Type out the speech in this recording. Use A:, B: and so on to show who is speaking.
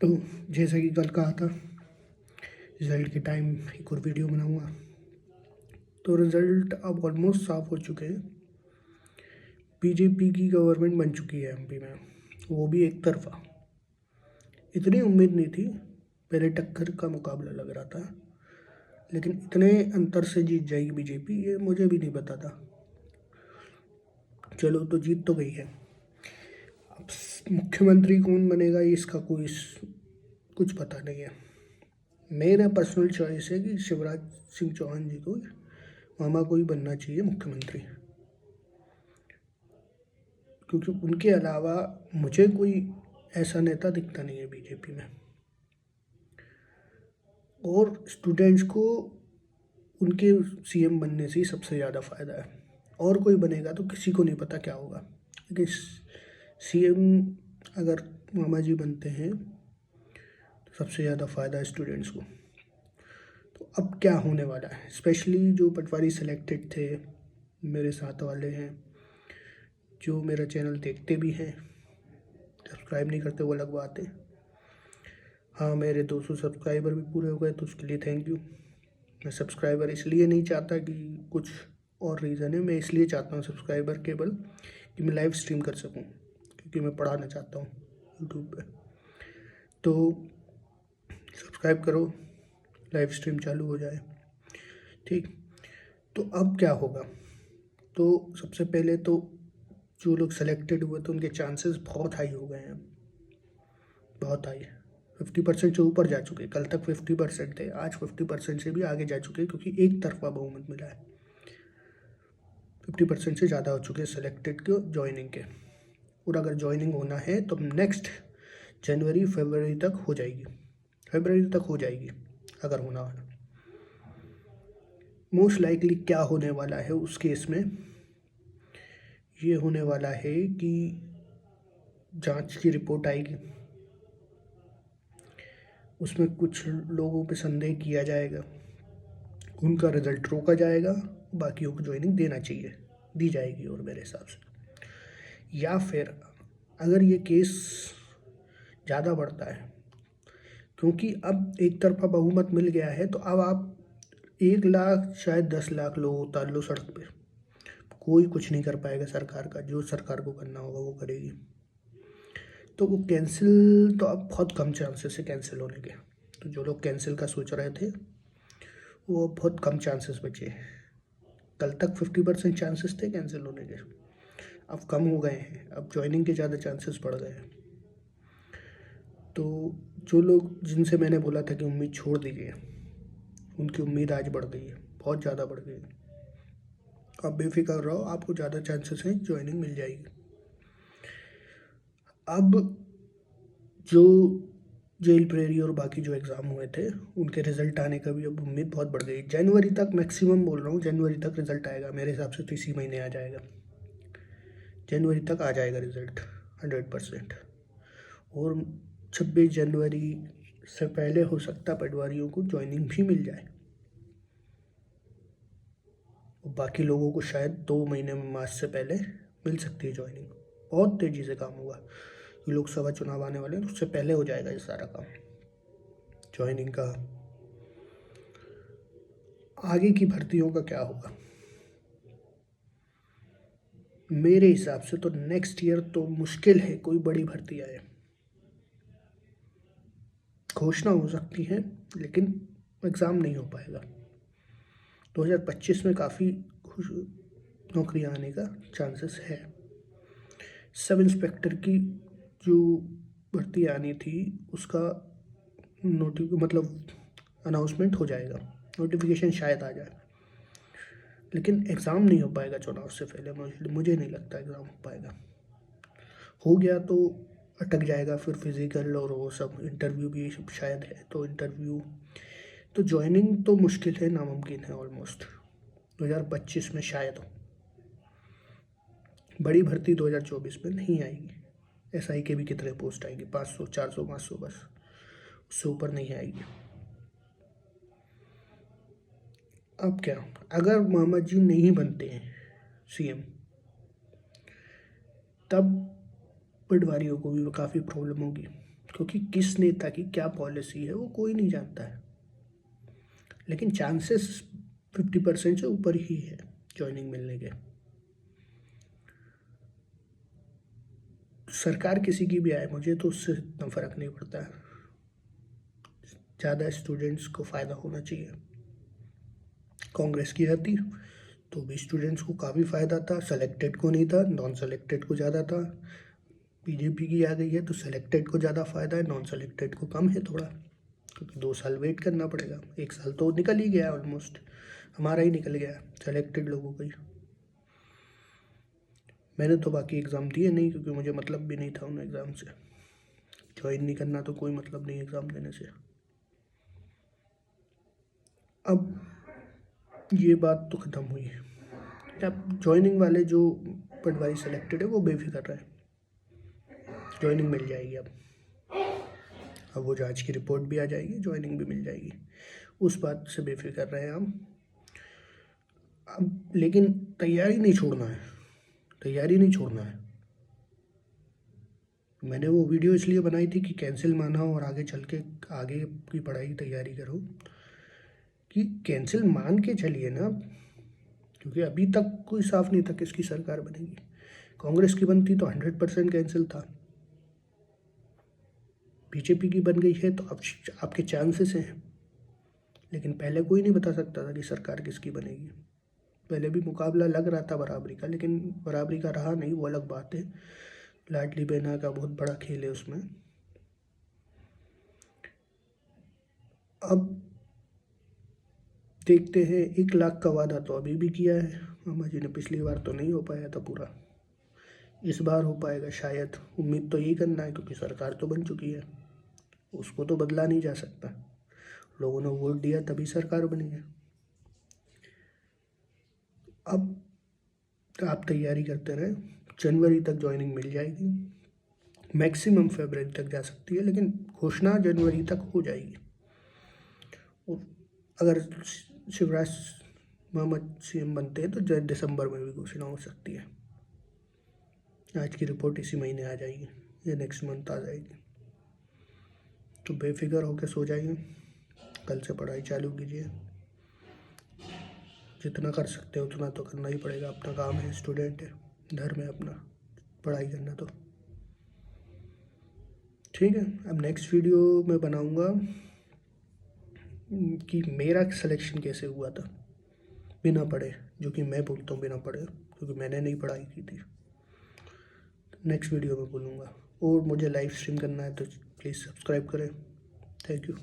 A: तो जैसा कि कल कहा था, रिज़ल्ट के टाइम एक और वीडियो बनाऊंगा। तो रिज़ल्ट अब ऑलमोस्ट साफ हो चुके हैं। बीजेपी की गवर्नमेंट बन चुकी है एमपी में, वो भी एक तरफा। इतनी उम्मीद नहीं थी, पहले टक्कर का मुकाबला लग रहा था, लेकिन इतने अंतर से जीत जाएगी बीजेपी ये मुझे भी नहीं पता था। चलो, तो जीत तो गई है। अब मुख्यमंत्री कौन बनेगा इसका कोई कुछ पता नहीं है। मेरा पर्सनल चॉइस है कि शिवराज सिंह चौहान जी को, मामा को ही बनना चाहिए मुख्यमंत्री, क्योंकि उनके अलावा मुझे कोई ऐसा नेता दिखता नहीं है बीजेपी में। और स्टूडेंट्स को उनके सीएम बनने से ही सबसे ज़्यादा फ़ायदा है। और कोई बनेगा तो किसी को नहीं पता क्या होगा, लेकिन सीएम अगर मामा जी बनते हैं तो सबसे ज़्यादा फ़ायदा है स्टूडेंट्स को। तो अब क्या होने वाला है, स्पेशली जो पटवारी सेलेक्टेड थे, मेरे साथ वाले हैं जो मेरा चैनल देखते भी हैं, सब्सक्राइब नहीं करते वो अलग बात है। हाँ, मेरे 200 सब्सक्राइबर भी पूरे हो गए, तो उसके लिए थैंक यू। मैं सब्सक्राइबर इसलिए नहीं चाहता कि कुछ और रीज़न है, मैं इसलिए चाहता हूँ सब्सक्राइबर केवल कि मैं लाइव स्ट्रीम कर सकूँ, क्योंकि मैं पढ़ाना चाहता हूँ यूट्यूब पे। तो सब्सक्राइब करो, लाइव स्ट्रीम चालू हो जाए, ठीक। तो अब क्या होगा, तो सबसे पहले तो जो लोग सेलेक्टेड हुए तो उनके चांसेस बहुत हाई हो गए हैं, बहुत हाई। 50% से ऊपर जा चुके। कल तक 50% थे, आज 50% से भी आगे जा चुके, क्योंकि एक तरफा बहुमत मिला है। 50% से ज़्यादा हो चुके हैं सेलेक्टेड के ज्वाइनिंग के। और अगर ज्वाइनिंग होना है तो नेक्स्ट जनवरी फरवरी तक हो जाएगी, फरवरी तक हो जाएगी अगर होना है। मोस्ट लाइकली क्या होने वाला है उस केस में, ये होने वाला है कि जांच की रिपोर्ट आएगी, उसमें कुछ लोगों पे संदेह किया जाएगा, उनका रिजल्ट रोका जाएगा, बाकियों को ज्वाइनिंग देना चाहिए, दी जाएगी। और मेरे हिसाब से, या फिर अगर ये केस ज़्यादा बढ़ता है, क्योंकि अब एक तरफा बहुमत मिल गया है, तो अब आप 1 लाख शायद 10 लाख लोग उतार लो सड़क पे, कोई कुछ नहीं कर पाएगा सरकार का। जो सरकार को करना होगा वो करेगी। तो वो कैंसिल तो अब बहुत कम चांसेस है कैंसिल होने के। तो जो लोग कैंसिल का सोच रहे थे वो बहुत कम चांसेस बचे। कल तक 50% चांसेस थे कैंसिल होने के, अब कम हो गए हैं, अब ज्वाइनिंग के ज़्यादा चांसेस बढ़ गए हैं। तो जो लोग जिनसे मैंने बोला था कि उम्मीद छोड़ दीजिए, उनकी उम्मीद आज बढ़ गई है, बहुत ज़्यादा बढ़ गई है। आप बेफिक्र रहो, आपको ज़्यादा चांसेस हैं, ज्वाइनिंग मिल जाएगी। अब जो जेल प्रेरी और बाकी जो एग्ज़ाम हुए थे उनके रिज़ल्ट आने का भी अब उम्मीद बहुत बढ़ गई। जनवरी तक मैक्सिमम बोल रहा हूँ, जनवरी तक रिज़ल्ट आएगा मेरे हिसाब से, तो इसी महीने आ जाएगा, जनवरी तक आ जाएगा रिज़ल्ट 100%। और 26 जनवरी से पहले हो सकता पटवारियों को ज्वाइनिंग भी मिल जाए, और बाकी लोगों को शायद 2 महीने में, मार्च से पहले मिल सकती है ज्वाइनिंग। बहुत तेज़ी से काम होगा, लोकसभा चुनाव आने वाले हैं, तो उससे पहले हो जाएगा ये सारा काम ज्वाइनिंग का। आगे की भर्तियों का क्या होगा, मेरे हिसाब से तो नेक्स्ट ईयर तो मुश्किल है कोई बड़ी भर्ती आए। घोषणा हो सकती है लेकिन एग्ज़ाम नहीं हो पाएगा। 2025 में काफ़ी नौकरियां आने का चांसेस है। सब इंस्पेक्टर की जो भर्ती आनी थी उसका मतलब अनाउंसमेंट हो जाएगा, नोटिफिकेशन शायद आ जाए, लेकिन एग्ज़ाम नहीं हो पाएगा चुनाव से पहले। मुझे नहीं लगता एग्ज़ाम हो पाएगा। हो गया तो अटक जाएगा, फिर फिज़िकल और वो सब इंटरव्यू भी शायद है, तो इंटरव्यू तो ज्वाइनिंग तो मुश्किल है, नामुमकिन है ऑलमोस्ट 2025 में शायद हो। बड़ी भर्ती 2024 में नहीं आएगी। एसआई के भी कितने पोस्ट आएंगे, 500 400 500 बस, उससे ऊपर नहीं आएगी। अब क्या, अगर मामा जी नहीं बनते हैं सीएम, तब पटवारियों को भी काफ़ी प्रॉब्लम होगी। क्योंकि किस नेता की क्या पॉलिसी है वो कोई नहीं जानता है, लेकिन चांसेस 50% से ऊपर ही है ज्वाइनिंग मिलने के। सरकार किसी की भी आए, मुझे तो उससे इतना फ़र्क नहीं पड़ता है, ज़्यादा स्टूडेंट्स को फ़ायदा होना चाहिए। कांग्रेस की आती तो भी स्टूडेंट्स को काफ़ी फ़ायदा था, सेलेक्टेड को नहीं था, नॉन सेलेक्टेड को ज़्यादा था। बीजेपी की आ गई है तो सेलेक्टेड को ज़्यादा फ़ायदा है, नॉन सेलेक्टेड को कम है थोड़ा, क्योंकि 2 साल वेट करना पड़ेगा। 1 साल तो निकल ही गया ऑलमोस्ट, हमारा ही निकल गया सेलेक्टेड लोगों का ही। मैंने तो बाकी एग्ज़ाम दिए नहीं, क्योंकि मुझे मतलब भी नहीं था उन एग्ज़ाम से। ज्वाइन नहीं करना तो कोई मतलब नहीं एग्ज़ाम देने से। अब ये बात तो ख़त्म हुई है। अब ज्वाइनिंग वाले जो पटवारी सेलेक्टेड है वो बेफिक्र रहे, ज्वाइनिंग मिल जाएगी। अब वो जांच की रिपोर्ट भी आ जाएगी, ज्वाइनिंग भी मिल जाएगी, उस बात से बेफिक्र रहे हम। अब लेकिन तैयारी नहीं छोड़ना है, तैयारी नहीं छोड़ना है। मैंने वो वीडियो इसलिए बनाई थी कि कैंसिल माना और आगे चल के आगे की पढ़ाई तैयारी करो, कि कैंसिल मान के चलिए ना, क्योंकि अभी तक कोई साफ नहीं था किसकी सरकार बनेगी। कांग्रेस की बनती तो 100% कैंसिल था, बीजेपी की बन गई है तो अब आपके चांसेस हैं, लेकिन पहले कोई नहीं बता सकता था कि सरकार किसकी बनेगी। पहले भी मुकाबला लग रहा था बराबरी का, लेकिन बराबरी का रहा नहीं, वो अलग बात है। लाडली बहना का बहुत बड़ा खेल है उसमें। अब देखते हैं, 1 लाख का वादा तो अभी भी किया है मामा जी ने, पिछली बार तो नहीं हो पाया था पूरा, इस बार हो पाएगा शायद। उम्मीद तो यही करना है, क्योंकि सरकार तो बन चुकी है, उसको तो बदला नहीं जा सकता। लोगों ने वोट दिया तभी सरकार बनी है। अब आप तैयारी करते रहे, जनवरी तक ज्वाइनिंग मिल जाएगी, मैक्सिमम फरवरी तक जा सकती है, लेकिन घोषणा जनवरी तक हो जाएगी। और अगर शिवराज मोहम्मद सीएम बनते हैं तो दिसंबर में भी घोषणा हो सकती है। आज की रिपोर्ट इसी महीने आ जाएगी या नेक्स्ट मंथ आ जाएगी, तो बेफिक्र होकर सो जाइए, कल से पढ़ाई चालू कीजिए। जितना कर सकते हो उतना तो करना ही पड़ेगा, अपना काम है, स्टूडेंट है, धर्म है अपना पढ़ाई करना। तो ठीक है, अब नेक्स्ट वीडियो में बनाऊंगा कि मेरा सिलेक्शन कैसे हुआ था बिना पढ़े, जो कि मैं बोलता हूँ बिना पढ़े, क्योंकि मैंने नहीं पढ़ाई की थी। नेक्स्ट वीडियो में बोलूँगा, और मुझे लाइव स्ट्रीम करना है तो प्लीज़ सब्सक्राइब करें। Thank you.